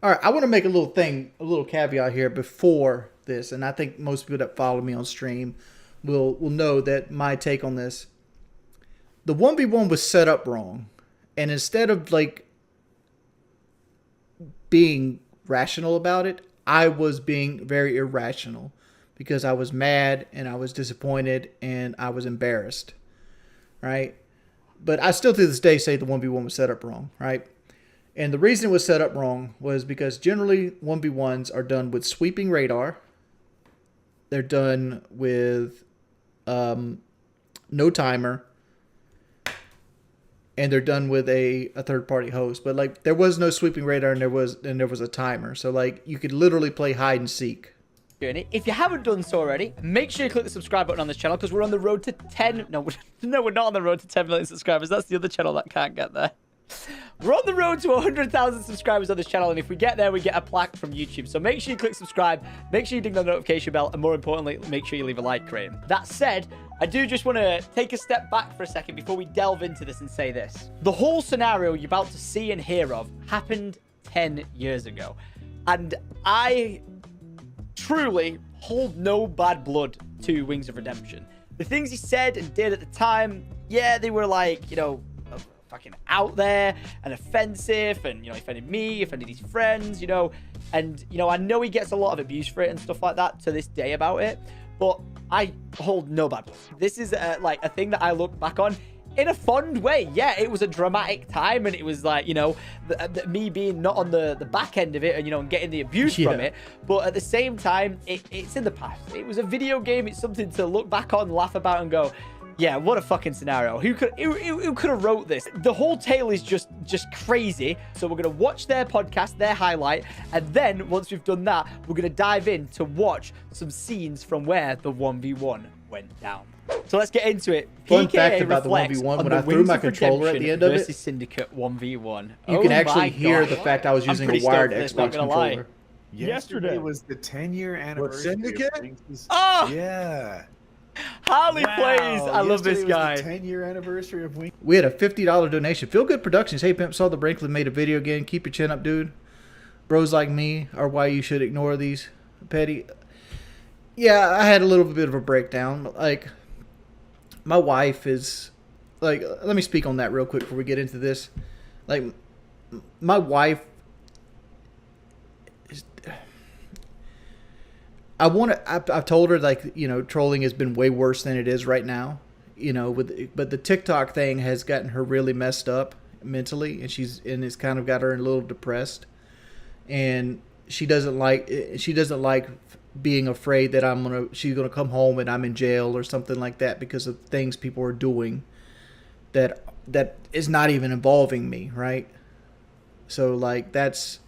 All right, I want to make a little caveat here before this, and I think most people that follow me on stream will know that my take on this. The 1v1 was set up wrong, and instead of like being rational about it, I was being very irrational because I was mad and I was disappointed and I was embarrassed, right? But I still to this day say the 1v1 was set up wrong, right? And the reason it was set up wrong was because generally 1v1s are done with sweeping radar. They're done with no timer. And they're done with a third-party host. But like there was no sweeping radar and there was a timer. So like you could literally play hide and seek. If you haven't done so already, make sure you click the subscribe button on this channel because we're on the road to 10. No, we're not on the road to 10 million subscribers. That's the other channel that can't get there. We're on the road to 100,000 subscribers on this channel, and if we get there, we get a plaque from YouTube. So make sure you click subscribe, make sure you ding the notification bell, and more importantly, make sure you leave a like, Graham. That said, I do just want to take a step back for a second before we delve into this and say this. The whole scenario you're about to see and hear of happened 10 years ago. And I truly hold no bad blood to Wings of Redemption. The things he said and did at the time, yeah, they were like, you know, fucking out there and offensive, and, you know, offended me, offended his friends, you know, and, you know, I know he gets a lot of abuse for it and stuff like that to this day about it, but I hold no bad blood. This is like a thing that I look back on in a fond way. Yeah, it was a dramatic time, and it was like, you know, me being not on the back end of it and, you know, and getting the abuse from it, but at the same time, it's in the past. It was a video game. It's something to look back on, laugh about, and go, yeah, what a fucking scenario. Who could have wrote this? The whole tale is just crazy. So we're going to watch their podcast, their highlight, and then once we've done that, we're going to dive in to watch some scenes from where the 1v1 went down. So let's get into it. Fun fact about the 1v1, when I threw my controller at the end of it, versus Syndicate 1v1. You can actually hear the fact I was using a wired Xbox controller. Yesterday was the 10-year anniversary. Syndicate? Oh! Yeah. Harley plays. I love this guy. 10-year anniversary of Wings. We had a $50 donation. Feel Good Productions. Hey, Pimp, saw the Brinkley made a video again. Keep your chin up, dude. Bros like me are why you should ignore these petty. Yeah, I had a little bit of a breakdown. Like, my wife is, like, let me speak on that real quick before we get into this. Like, my wife is, I've told her, like, you know, trolling has been way worse than it is right now, you know, but the TikTok thing has gotten her really messed up mentally, and it's kind of got her a little depressed, and she doesn't like being afraid that she's gonna come home and I'm in jail or something like that because of things people are doing that is not even involving me, right? So like that's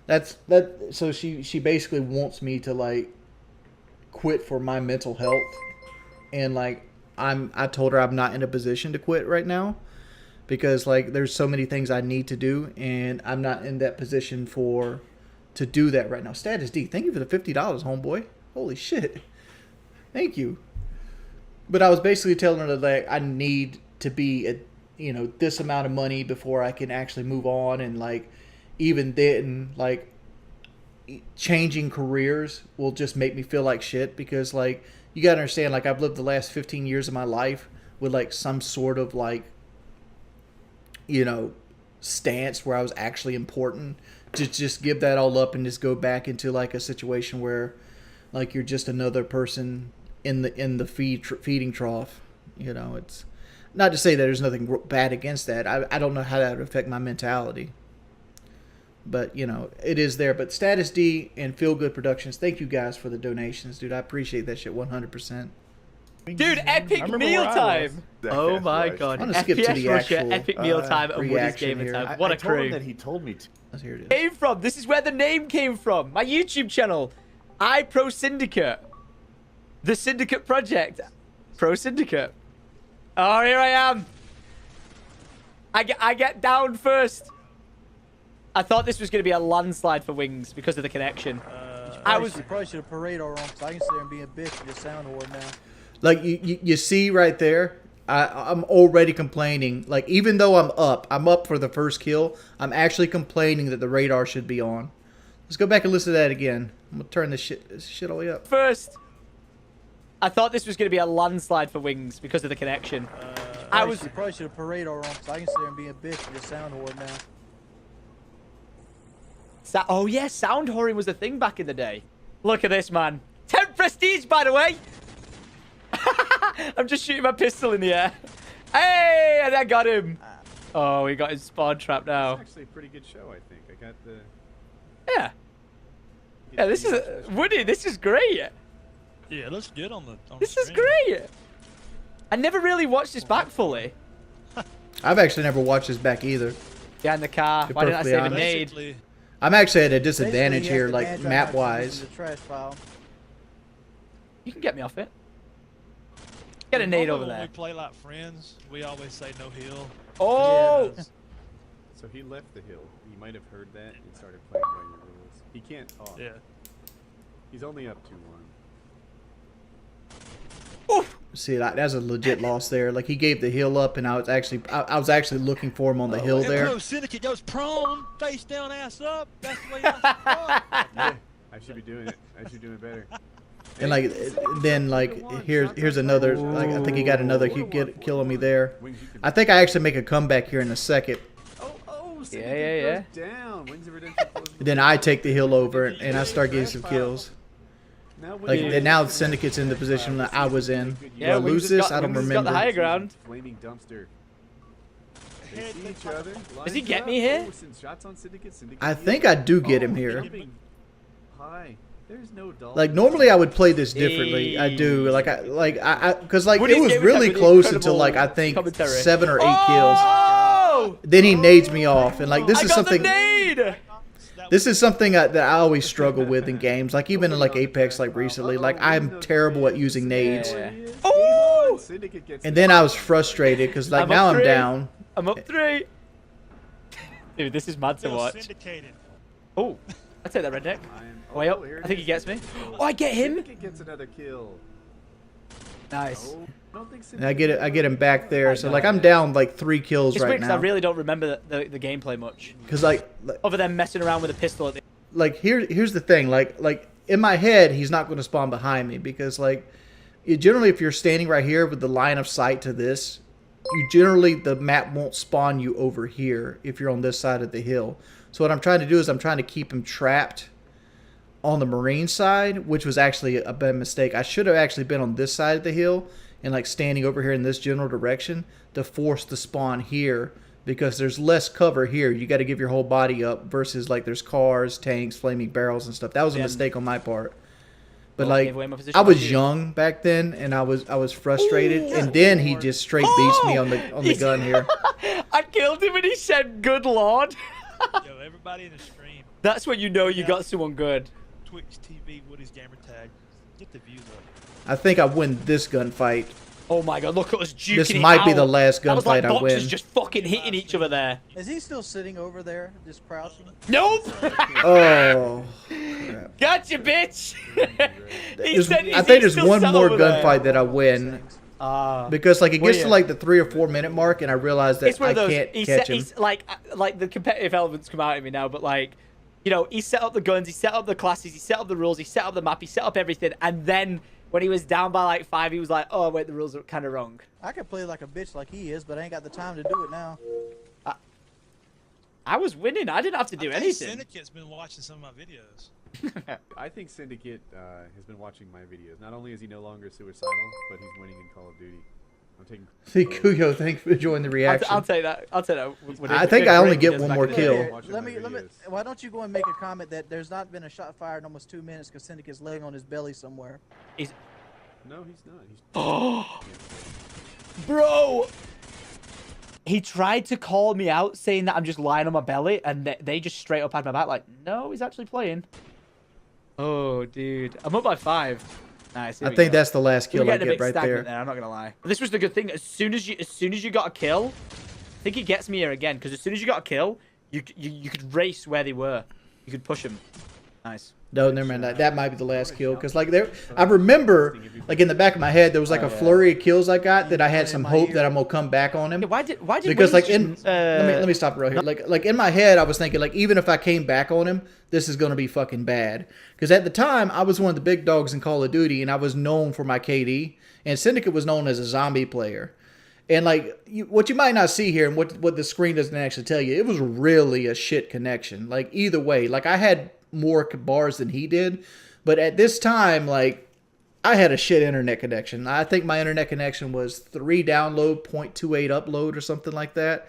so she basically wants me to like quit for my mental health, and like I told her I'm not in a position to quit right now because like there's so many things I need to do, and I'm not in that position to do that right now. Status D, thank you for the $50, homeboy. Holy shit. Thank you. But I was basically telling her that like I need to be at, you know, this amount of money before I can actually move on, and like even then like changing careers will just make me feel like shit because like you gotta understand, like I've lived the last 15 years of my life with like some sort of like, you know, stance where I was actually important. To just give that all up and just go back into like a situation where like you're just another person in the feeding trough. You know, it's not to say that there's nothing bad against that. I don't know how that would affect my mentality, but you know, it is there. But Status D and Feel Good Productions, thank you guys for the donations, dude. I appreciate that shit 100%. Dude, epic mealtime! Oh my god. I'm gonna skip to the actual epic mealtime and Woody's reaction Gamer here. Time. What a I told him crew. that he told me to. Here it is. Came from. This is where the name came from. My YouTube channel. I Pro Syndicate. The Syndicate Project. Pro Syndicate. Oh, here I am. I get down first. I thought this was going to be a landslide for Wings because of the connection. You probably should have paraded wrong, because I can sit there and be a bitch and just sound horde now. Like you see right there, I'm already complaining. Like even though I'm up for the first kill, I'm actually complaining that the radar should be on. Let's go back and listen to that again. I'm gonna turn this shit all the way up. First, I thought this was going to be a landslide for Wings because of the connection. You probably should have paraded wrong, so I can sit there and be a bitch and just sound whore now. Oh yeah, sound whoring was a thing back in the day. Look at this, man. 10 prestige, by the way. I'm just shooting my pistol in the air. Hey, and I got him. Oh, we got his spawn trap now. It's actually a pretty good show, I think. I got the... Yeah. Yeah, this is... Woody, this is great. Yeah, it looks good on the This is great. I never really watched this back fully. I've actually never watched this back either. Behind the car. Be Why didn't I perfectly save a honest. nade? I'm actually at a disadvantage Basically, here, you have like to manage map our wise. the trash file. You can get me off it. Get a nade over When there. we play like friends, we always say no heal. Oh! Yeah, So he left the hill. You might have heard that and started playing by your rules. He can't talk. yeah. He's only up 2-1. Oof! See, that's a legit loss there. Like he gave the hill up, and I was actually looking for him on the hill And there. Pro Syndicate goes prone, face down, ass up. That's the way I start. Yeah, I should be doing it. I should be doing better. And like then like here's another. Like I think he got another killing me there. I think I actually make a comeback here in a second. Oh, Yeah. goes down. Wings of Redemption closes the Then I take the hill over, and I start getting some kills. Now Like Wings- then now Syndicate's in the position that I was in. Do Yeah, I Wings lose has this? got- I don't Wings has got the remember. higher ground. Flaming dumpster. They see each other. Does he lines get up. me here? Oh, send shots on Syndicate. Syndicate I heals. think I do get him here. Jumping high. There's no dolphin. Like normally I would play this differently. I do. Like because like What do it you was give really with that close until incredible like I think commentary? 7 or 8 kills. Oh! Then he nades me off, and like this I is got something. the nade! This is something that I always struggle with in games, like even in like Apex, like recently. Like I'm terrible at using nades, Yeah. Oh! Oh! and then I was frustrated because like I'm now up I'm 3. down. I'm up 3. Dude, this is mad to Still watch. syndicated. Oh, I take that redneck. Way up. I think he gets me. Oh, I get him. Syndicate gets another kill. Nice. Oh, I don't think And I get it. Syndicate- I get him back there. So like I'm down like 3 kills It's weird right because I now. really don't remember the gameplay much. Because like Other than messing around with a pistol at the... here's the thing. Like in my head, he's not going to spawn behind me because like generally if you're standing right here with the line of sight to this, you generally the map won't spawn you over here if you're on this side of the hill. So what I'm trying to do is I'm trying to keep him trapped on the marine side, which was actually a bad mistake. I should have actually been on this side of the hill and like standing over here in this general direction to force the spawn here because there's less cover here. You got to give your whole body up versus like there's cars, tanks, flaming barrels and stuff. That was a Yeah. mistake on my part. But Well, like gave away my position I by was shooting. young back then and I was frustrated and then he just straight beats me on the gun here. I killed him and he said, "Good lord." Yo, everybody in the stream. That's when you know you got someone good. Twitch TV, Woody's gamer tag. Get the views up. I think I win this gunfight. Oh my god, look at us juking This it might be out. the last That was like gunfight I boxers win. just fucking hitting each other there. Is he still sitting over there, just crouching? Nope. Oh. Gotcha, bitch. He There's- said, I "Is think he there's still one sat more over there?" gunfight that I win because like it Well, gets to yeah. like the 3 or 4 minute mark and I realize that It's one I of those. can't He catch set, him. he's like the competitive elements come out at me now, but like, you know, he set up the guns, he set up the classes, he set up the rules, he set up the map, he set up everything, and then when he was down by like 5, he was like, "Oh wait, the rules are kind of wrong." I could play like a bitch like he is, but I ain't got the time to do it now. I was winning. I didn't have to do I think anything. Syndicate's been watching some of my videos. I think Syndicate has been watching my videos. Not only is he no longer suicidal, but he's winning in Call of Duty. I'm taking. See, Kuyo, thanks for joining the reaction. I'll take that. I'll take that. When I it- think when I only Greg get does one back more in the kill. day. Here, Watching let my me. videos. Why don't you go and make a comment that there's not been a shot fired in almost 2 minutes because Syndicate's laying on his belly somewhere. No, he's not. He's. Bro, he tried to call me out saying that I'm just lying on my belly, and they just straight up had my back like, no, he's actually playing. Oh, dude. I'm up by 5. Nice. I think that's the last We're kill I getting a get bit right stagnant there. I'm not gonna lie. This was the good thing. As soon as you got a kill, I think he gets me here again. Because as soon as you got a kill, you could race where they were. You could push them. Nice. No, never mind. That might be the last kill because like I remember like in the back of my head there was like a flurry of kills I got that I had some hope that I'm gonna come back on him. Yeah, why did Because like Wings let me stop right here. Like in my head I was thinking like even if I came back on him, this is gonna be fucking bad. Because at the time I was one of the big dogs in Call of Duty and I was known for my KD, and Syndicate was known as a zombie player. And like what you might not see here, and what the screen doesn't actually tell you, it was really a shit connection. Like either way, like I had more bars than he did, but at this time, like I had a shit internet connection. I think my internet connection was 3 download, 0.28 upload, or something like that.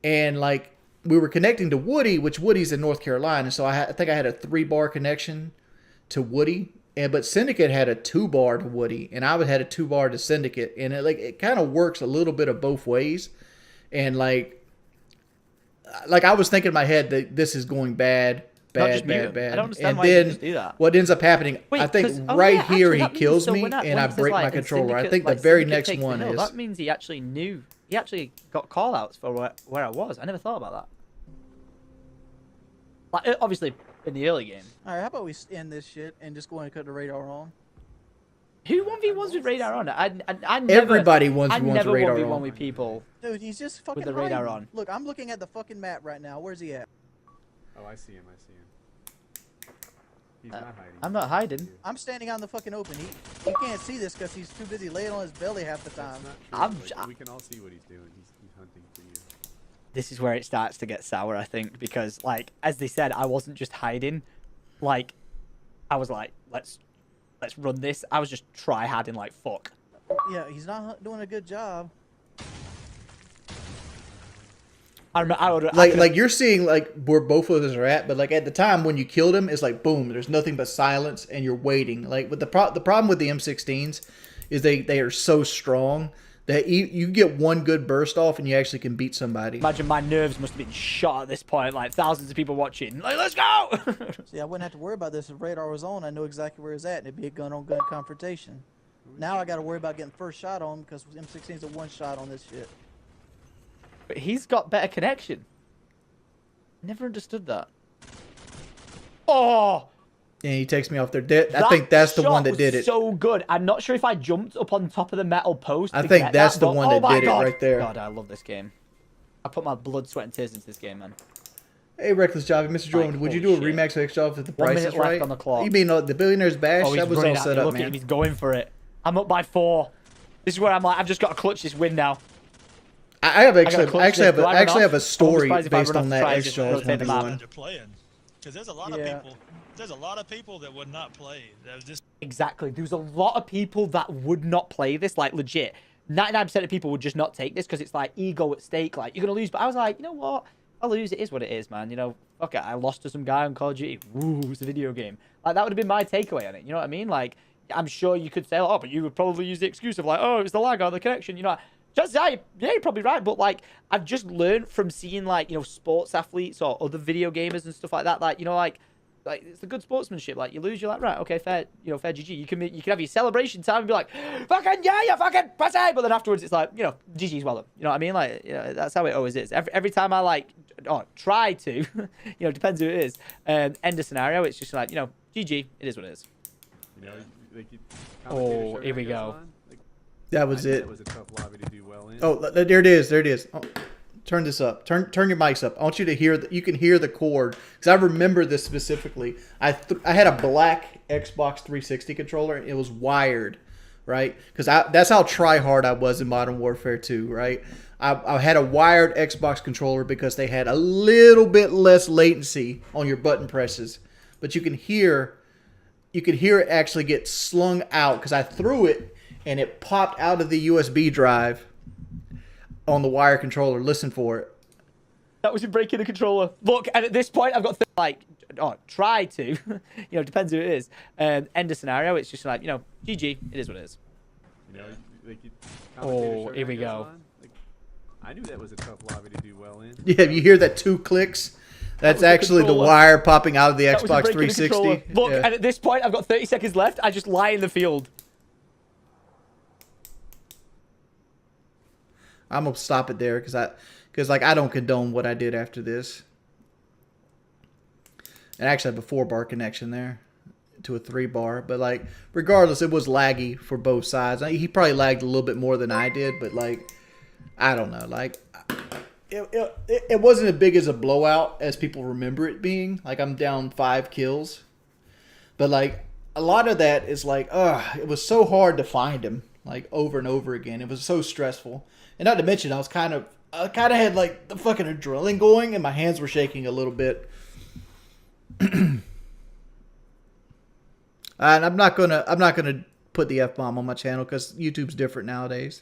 And like we were connecting to Woody, which Woody's in North Carolina, so I think I had a 3-bar connection to Woody. But Syndicate had a 2-bar to Woody, and I had a 2-bar to Syndicate, and it kind of works a little bit of both ways. And like I was thinking in my head that this is going bad. I don't understand and why you then just do that. what ends up happening, Wait, I think here he kills me and I break my controller. I think the very next one is. That means he actually knew. He actually got call-outs for where I was. I never thought about that. Like obviously in the early game. All right, how about we end this shit and just go and cut the radar on? Who 1v1s with radar on? I never, Everybody 1v1s I never with radar 1v1 on. with people. Dude, he's just fucking With the radar hiding. on. Look, I'm looking at the fucking map right now. Where's he at? Oh, I see him. He's not hiding. I'm not hiding. I'm standing out in the fucking open. You can't see this because he's too busy laying on his belly half the time. That's not true. We can all see what he's doing. He's hunting for you. This is where it starts to get sour, I think, because like as they said, I wasn't just hiding. Like I was like, let's run this. I was just try-harding like fuck. Yeah, he's not doing a good job. Like you're seeing like where both of us are at, but like at the time when you killed him, it's like boom, there's nothing but silence, and you're waiting. Like with the problem with the M16s is they are so strong that you get one good burst off and you actually can beat somebody. Imagine my nerves must have been shot at this point. Like thousands of people watching. Like let's go. See, I wouldn't have to worry about this if radar was on. I know exactly where he's at, and it'd be a gun-on-gun confrontation. Now I got to worry about getting first shot on him because M16's a one-shot on this shit. But he's got better connection. Never understood that. Oh! And he takes me off there. I think that's the one that did it. So good. I'm not sure if I jumped up on top of the metal post. I think that's the one that did it right there. God, I love this game. I put my blood, sweat, and tears into this game, man. Hey, Reckless Jobby, Mr. Jordan, would you do a holy rematch of X Jobs if the 1 price minute is left right? on the clock. You mean the Billionaire's Bash? Oh, That was all set up, Look man. at him. He's going for it. I'm up by 4. This is where I'm like, I've just got to clutch this win now. I actually have a story based on that X Jaws rotate the map. 1v1. They're playing. Because there's a lot of people. There's a lot of people that would not play. That was just Exactly. There's a lot of people that would not play this, like legit. 99% of people would just not take this because it's like ego at stake. Like you're gonna lose, but I was like, you know what? I'll lose. It is what it is, man. You know, fuck it. I lost to some guy on Call of Duty. Woo, it's a video game. Like that would have been my takeaway on it. You know what I mean? Like I'm sure you could say, oh, but you would probably use the excuse of like, oh, it's the lag or the connection. You know, just yeah, you're probably right. But like I've just learned from seeing like sports athletes or other video gamers and stuff like that. Like like it's the good sportsmanship. Like you lose, you're like right, okay, fair, fair GG. You can have your celebration time and be like, fucking yeah, you fucking pussy. But then afterwards, it's like GG's well done. You know what I mean? Like that's how it always is. Every time I like try to, depends who it is. End a scenario. It's just like GG. It is what it is. Oh, here we go. That was it. That was a tough lobby to do well in. Oh, there it is. There it is. Oh, turn this up. Turn your mics up. I want you to hear. You can hear the cord because I remember this specifically. I had a black Xbox 360 controller and it was wired, right? Because that's how try hard I was in Modern Warfare 2, right? I had a wired Xbox controller because they had a little bit less latency on your button presses, but you can hear it actually get slung out because I threw it and it popped out of the USB drive on the wire controller. Listen for it. That was you breaking the controller. Look, and at this point, I've got try to, depends who it is. End a scenario. It's just like GG. It is what it is. Oh, here we go. I knew that was a tough lobby to do well in. Yeah, you hear that 2 clicks? That's actually the wire popping out of the Xbox 360. Look, and at this point, I've got 30 seconds left. I just lie in the field. I'm gonna stop it there because I don't condone what I did after this. And actually I have a 4-bar connection there to a 3-bar. But like, regardless, it was laggy for both sides. He probably lagged a little bit more than I did, but like, I don't know. Like, it wasn't as big as a blowout as people remember it being. Like, I'm down 5 kills. But like, a lot of that is like, it was so hard to find him, like, over and over again. It was so stressful. And not to mention, I kind of had like the fucking adrenaline going, and my hands were shaking a little bit. And I'm not gonna put the F-bomb on my channel because YouTube's different nowadays.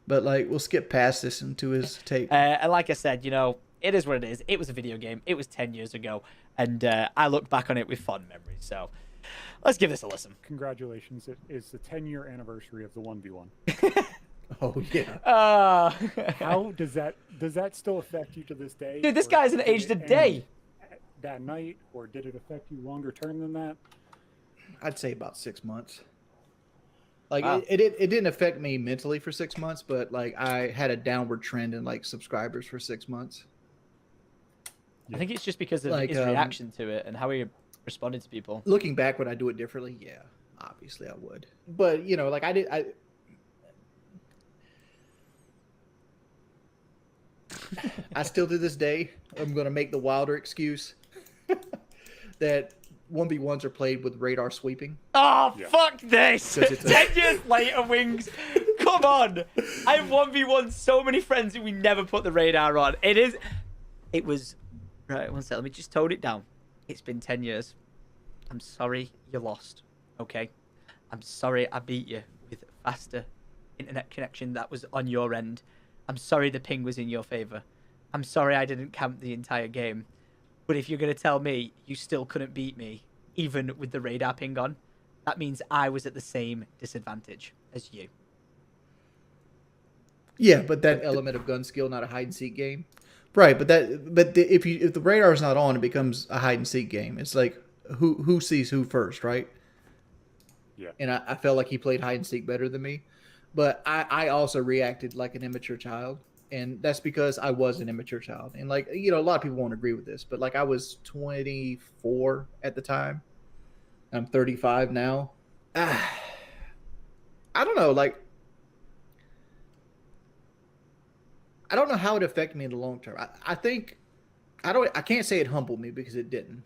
But like, we'll skip past this into his take. And like I said, you know, it is what it is. It was a video game. It was 10 years ago, and I look back on it with fond memories. So let's give this a listen. Congratulations! It is the 10-year anniversary of the 1v1. Oh yeah. How does that still affect you to this day? Dude, this Or guy hasn't did aged it a day. end that night, or did it affect you longer term than that? I'd say about 6 months. Like, Wow. it didn't affect me mentally for 6 months, but like, I had a downward trend in like subscribers for 6 months. I think it's just because of Like, his reaction to it and how he responded to people. Looking back, would I do it differently? Yeah, obviously I would. But you know, like, I still to this day, I'm gonna make the wilder excuse that 1v1s are played with radar sweeping. Oh, Yeah. fuck this! 'Cause it's 10 years later, Wings. Come on! I've 1v1 so many friends that we never put the radar on. It was... Right, one sec. Let me just tone it down. It's been 10 years. I'm sorry you lost. Okay? I'm sorry I beat you with faster internet connection that was on your end. I'm sorry the ping was in your favor. I'm sorry I didn't camp the entire game. But if you're going to tell me you still couldn't beat me, even with the radar ping on, that means I was at the same disadvantage as you. Yeah, but that element of gun skill, not a hide and seek game, right? But if the radar's not on, it becomes a hide and seek game. It's like who sees who first, right? Yeah. And I felt like he played hide and seek better than me, but I also reacted like an immature child. And that's because I was an immature child. And like, you know, a lot of people won't agree with this, but like, I was 24 at the time. I'm 35 now. I don't know. Like, I don't know how it affected me in the long term. I think I can't say it humbled me because it didn't.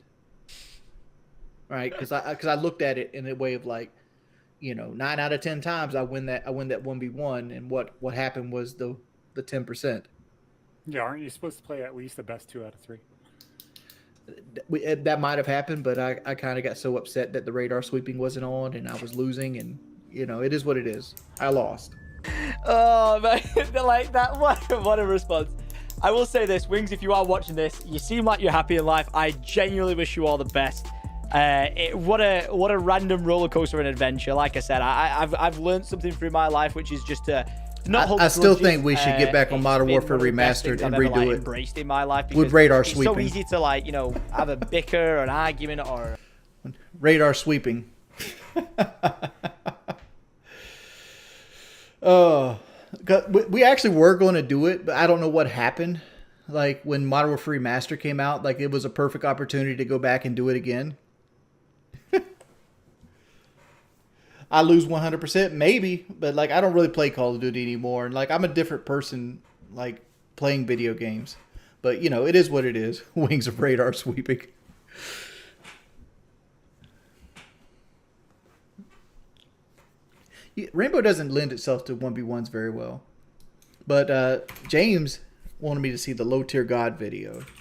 Right? Because I looked at it in a way of like, you know, 9 out of 10 times I win that 1v1, and what happened was the 10%. Yeah, aren't you supposed to play at least the best 2 out of 3? That might have happened, but I kind of got so upset that the radar sweeping wasn't on and I was losing, and you know, it is what it is. I lost. Oh, man. Like that. What a response. I will say this, Wings, if you are watching this, you seem like you're happy in life. I genuinely wish you all the best. What a random roller coaster and adventure. Like I said, I've learned something through my life, which is just to not hold I still grudges. think we should get back on It's Modern been Warfare one of the best Remastered things and I've ever, redo like, it embraced in my life with because radar it's so sweeping. easy to, like, you know, have a bicker or an argument or Radar sweeping. Oh, we actually were going to do it, but I don't know what happened. Like when Modern Warfare Remastered came out, like it was a perfect opportunity to go back and do it again. I lose 100%, maybe, but like I don't really play Call of Duty anymore, and like I'm a different person, like playing video games. But you know, it is what it is. Wings of radar sweeping. Rainbow doesn't lend itself to 1v1s very well. But James wanted me to see the low tier god video.